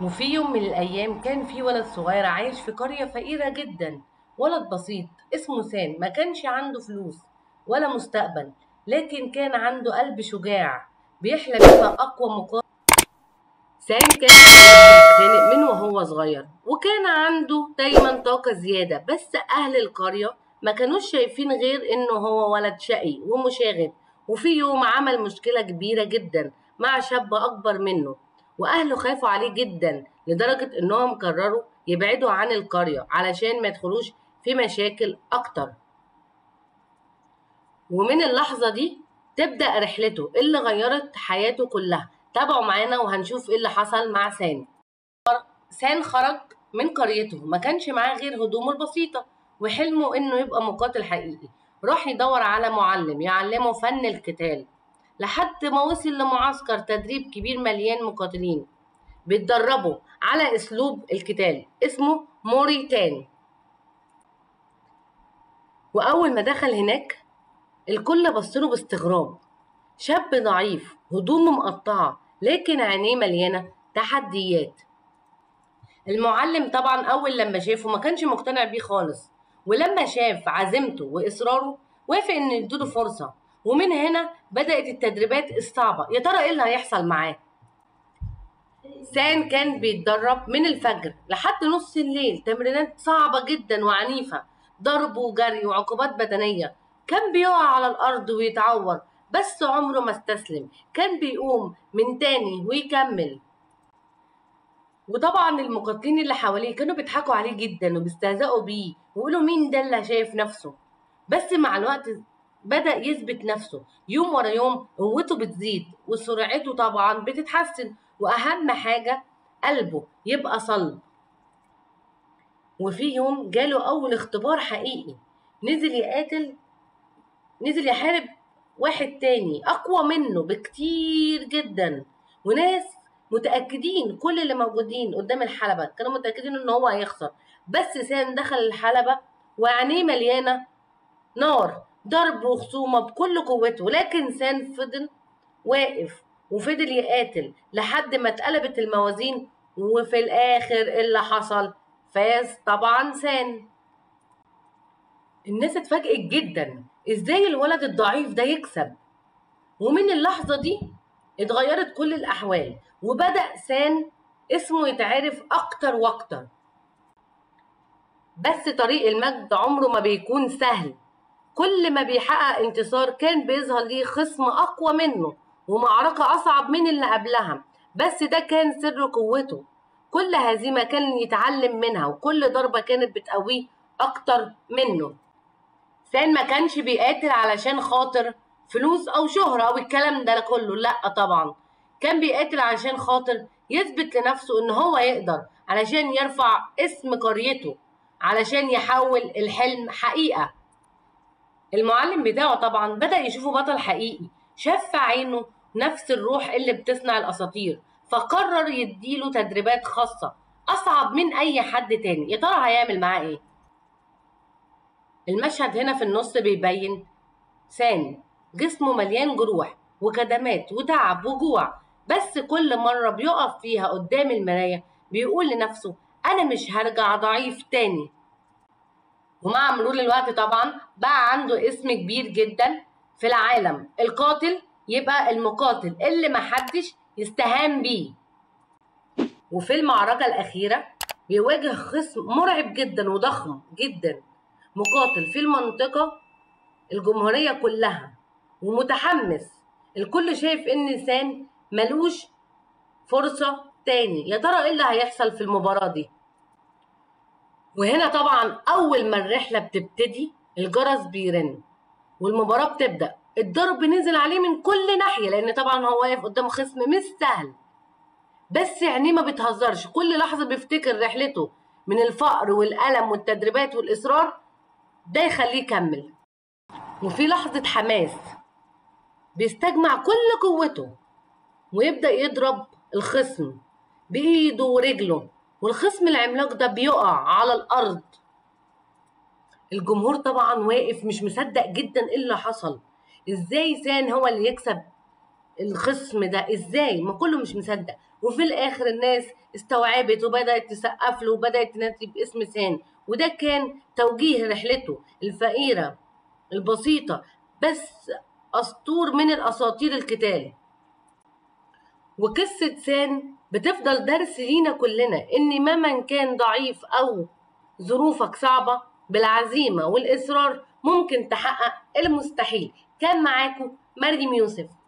وفي يوم من الأيام كان في ولد صغير عايش في قرية فقيرة جدا. ولد بسيط اسمه سام، ما كانش عنده فلوس ولا مستقبل، لكن كان عنده قلب شجاع بيحلم يبقى أقوى مقاتل. سام كان بيتخانق من وهو صغير، وكان عنده دايما طاقة زيادة، بس أهل القرية ما كانوش شايفين غير إنه هو ولد شقي ومشاغب. وفي يوم عمل مشكلة كبيرة جدا مع شاب أكبر منه، وأهله خافوا عليه جدا لدرجة إنهم قرروا يبعدوا عن القرية علشان ما يدخلوش في مشاكل أكتر. ومن اللحظة دي تبدأ رحلته اللي غيرت حياته كلها. تابعوا معانا وهنشوف إيه اللي حصل مع سام. سان خرج من قريته، ما كانش معاه غير هدومه البسيطة، وحلمه إنه يبقى مقاتل حقيقي. راح يدور على معلم يعلمه فن القتال لحد ما وصل لمعسكر تدريب كبير مليان مقاتلين بيتدربوا على أسلوب القتال اسمه موريتان. وأول ما دخل هناك الكل بصله باستغراب. شاب ضعيف، هدومه مقطعة، لكن عينيه مليانة تحديات. المعلم طبعا أول لما شافه ما كانش مقتنع بيه خالص، ولما شاف عزيمته وإصراره وافق إن يديله فرصة. ومن هنا بدأت التدريبات الصعبة. يا ترى إيه اللي هيحصل معاه؟ سان كان بيتدرب من الفجر لحد نص الليل، تمرينات صعبة جدا وعنيفة، ضرب وجري وعقوبات بدنية. كان بيقع على الأرض ويتعور، بس عمره ما استسلم، كان بيقوم من تاني ويكمل. وطبعا المقاتلين اللي حواليه كانوا بيضحكوا عليه جدا وبيستهزئوا بيه ويقولوا مين ده اللي شايف نفسه. بس مع الوقت بدأ يثبت نفسه، يوم ورا يوم قوته بتزيد وسرعته طبعا بتتحسن، وأهم حاجة قلبه يبقى صلب. وفي يوم جاله أول اختبار حقيقي، نزل يقاتل، نزل يحارب واحد تاني أقوى منه بكتير جدا. وناس متأكدين، كل اللي موجودين قدام الحلبة كانوا متأكدين إن هو هيخسر، بس سان دخل الحلبة وعينيه مليانة نار، ضرب وخصومة بكل قوته، لكن سان فضل واقف وفضل يقاتل لحد ما اتقلبت الموازين. وفي الآخر اللي حصل؟ فاز طبعا سان. الناس اتفاجئت جدا، ازاي الولد الضعيف ده يكسب؟ ومن اللحظة دي اتغيرت كل الأحوال، وبدأ سان اسمه يتعرف أكتر وأكتر. بس طريق المجد عمره ما بيكون سهل، كل ما بيحقق انتصار كان بيظهر ليه خصم أقوى منه ومعركة أصعب من اللي قبلها، بس ده كان سر قوته. كل هزيمة كان يتعلم منها، وكل ضربة كانت بتقويه أكتر منه. سان ما كانش بيقاتل علشان خاطر فلوس او شهرة او الكلام ده كله، لا طبعا، كان بيقاتل علشان خاطر يثبت لنفسه ان هو يقدر، علشان يرفع اسم قريته، علشان يحول الحلم حقيقة. المعلم بتاعه طبعا بدأ يشوفه بطل حقيقي، شاف في عينه نفس الروح اللي بتصنع الاساطير، فقرر يديله تدريبات خاصة اصعب من اي حد تاني. يا ترى هيعمل معاه ايه؟ المشهد هنا في النص بيبين سان جسمه مليان جروح وكدمات وتعب وجوع، بس كل مرة بيقف فيها قدام المراية بيقول لنفسه أنا مش هرجع ضعيف تاني. ومع مرور الوقت طبعا بقى عنده اسم كبير جدا في العالم، القاتل يبقى المقاتل اللي محدش يستهان بيه. وفي المعركة الأخيرة بيواجه خصم مرعب جدا وضخم جدا، مقاتل في المنطقة الجمهورية كلها ومتحمس. الكل شايف ان سان ملوش فرصة تاني. يا ترى ايه اللي هيحصل في المباراة دي؟ وهنا طبعا اول ما الرحلة بتبتدي الجرس بيرن والمباراة بتبدأ. الضرب نزل عليه من كل ناحية، لان طبعا هو واقف قدام خصم مش سهل، بس عينيه ما بتهزرش، كل لحظة بيفتكر رحلته من الفقر والألم والتدريبات والإصرار، ده يخليه يكمل. وفي لحظة حماس بيستجمع كل قوته ويبدأ يضرب الخصم بإيده ورجله، والخصم العملاق ده بيقع على الأرض. الجمهور طبعا واقف مش مصدق جدا ايه اللي حصل، ازاي سان هو اللي يكسب الخصم ده؟ ازاي؟ ما كله مش مصدق. وفي الآخر الناس استوعبت وبدأت تسقف له وبدأت تنادي باسم سان. وده كان توجيه رحلته الفقيرة البسيطة بس أسطور من الأساطير القتال. وقصة سان بتفضل درس لينا كلنا إن مهما كان ضعيف أو ظروفك صعبة بالعزيمة والإصرار ممكن تحقق المستحيل. كان معاكم مريم يوسف.